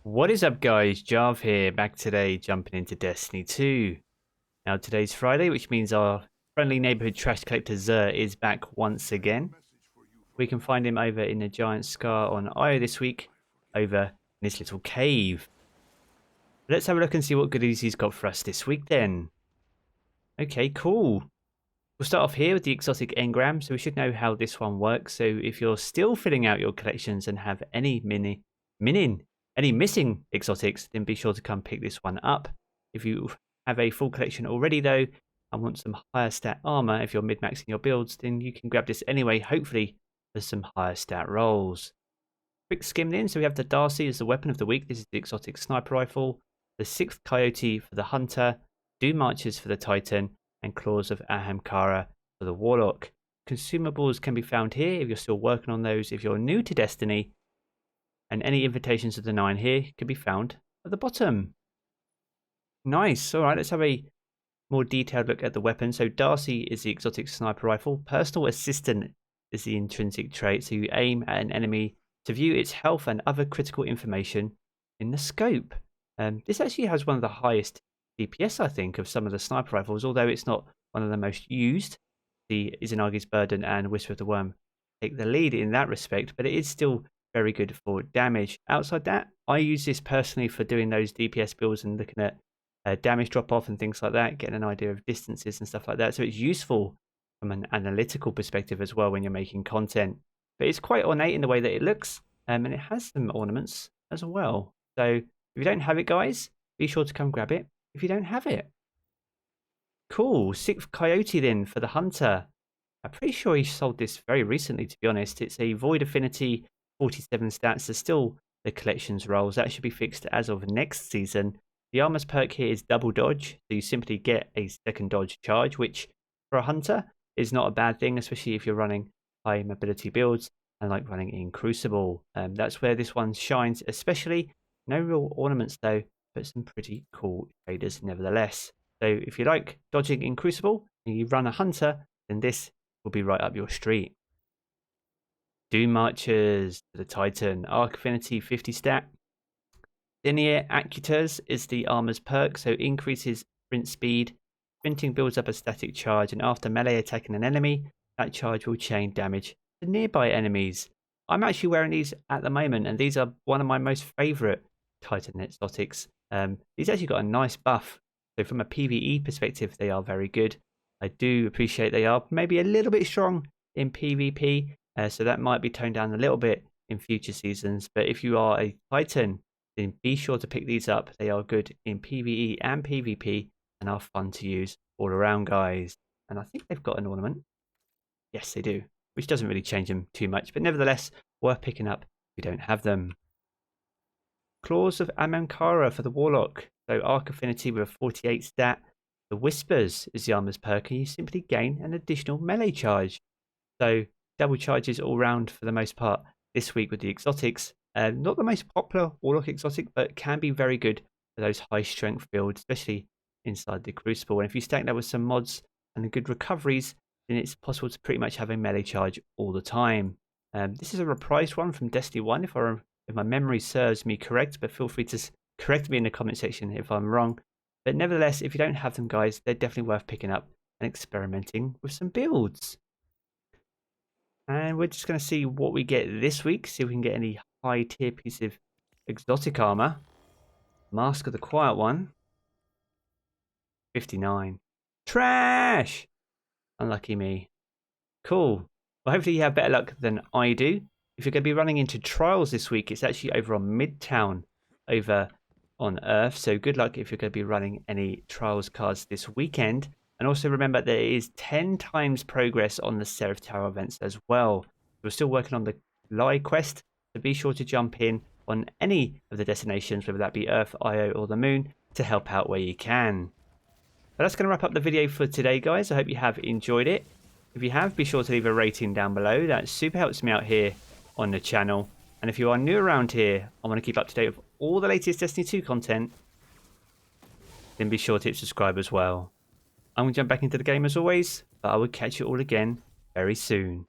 What is up, guys? Jarv here, back today, jumping into Destiny 2. Now, today's Friday, which means our friendly neighborhood trash collector XUR is back once again. We can find him over in the giant scar on Io this week, over in this little cave. Let's have a look and see what goodies he's got for us this week then. Okay, cool. We'll start off here with the exotic Engram, so we should know how this one works. So if you're still filling out your collections and have any missing exotics, then be sure to come pick this one up. If you have a full collection already though, and want some higher stat armor, if you're mid-maxing your builds, then you can grab this anyway, hopefully for some higher stat rolls. Quick skim in, so we have the Darcy as the weapon of the week. This is the exotic sniper rifle, the 6th Coyote for the Hunter, Doom Marches for the Titan, and Claws of Ahamkara for the Warlock. Consumables can be found here if you're still working on those. If you're new to Destiny, and any invitations of the 9 here can be found at the bottom. Nice. All right, let's have a more detailed look at the weapon. So Darcy is the exotic sniper rifle. Personal Assistant is the intrinsic trait. So you aim at an enemy to view its health and other critical information in the scope. This actually has one of the highest DPS, I think, of some of the sniper rifles, although it's not one of the most used. The Izanagi's Burden and Whisper of the Worm take the lead in that respect, but it is still very good for damage. Outside that, I use this personally for doing those DPS builds and looking at damage drop off and things like that, getting an idea of distances and stuff like that. So it's useful from an analytical perspective as well when you're making content. But it's quite ornate in the way that it looks, and it has some ornaments as well. So if you don't have it, guys, be sure to come grab it if you don't have it. Cool. 6th Coyote then for the Hunter. I'm pretty sure he sold this very recently, to be honest. It's a Void Affinity, 47 stats. There's still the collections rolls. That should be fixed as of next season. The armor's perk here is double dodge. So you simply get a second dodge charge, which for a Hunter is not a bad thing, especially if you're running high mobility builds and like running in Crucible. That's where this one shines, especially. No real ornaments though, but some pretty cool traders nevertheless. So if you like dodging in Crucible and you run a Hunter, then this will be right up your street. Doom Marchers for the Titan, Arc Affinity 50 stat. Linear Acutors is the armor's perk, so increases sprint speed. Sprinting builds up a static charge, and after melee attacking an enemy, that charge will chain damage to nearby enemies. I'm actually wearing these at the moment, and these are one of my most favourite Titan exotics. These actually got a nice buff, so from a PvE perspective, they are very good. I do appreciate they are maybe a little bit strong in PvP, so that might be toned down a little bit in future seasons. But if you are a Titan, then be sure to pick these up. They are good in PvE and PvP and are fun to use all around, guys. And I think they've got an ornament. Yes, they do, which doesn't really change them too much, but nevertheless, worth picking up if you don't have them. Claws of Ahamkara for the Warlock. So Arc Affinity with a 48 stat. The Whispers is the armor's perk, and you simply gain an additional melee charge. So double charges all round for the most part this week with the exotics. Not the most popular Warlock exotic, but can be very good for those high strength builds, especially inside the Crucible. And if you stack that with some mods and good recoveries, then it's possible to pretty much have a melee charge all the time. This is a reprised one from Destiny 1, if my memory serves me correct, but feel free to correct me in the comment section if I'm wrong. But nevertheless, if you don't have them, guys, they're definitely worth picking up and experimenting with some builds. And we're just going to see what we get this week, see if we can get any high tier piece of exotic armor. Mask of the Quiet One, 59. Trash! Unlucky me. Cool. Well, hopefully you have better luck than I do. If you're going to be running into trials this week, it's actually over on Midtown over on Earth. So good luck if you're going to be running any trials cards this weekend. And also remember there is 10 times progress on the Seraph Tower events as well. We're still working on the Lie quest, so be sure to jump in on any of the destinations, whether that be Earth, Io, or the Moon, to help out where you can. But that's going to wrap up the video for today, guys. I hope you have enjoyed it. If you have, be sure to leave a rating down below. That super helps me out here on the channel. And if you are new around here, I want to keep up to date with all the latest Destiny 2 content, then be sure to hit subscribe as well. I'm going to jump back into the game as always, but I will catch you all again very soon.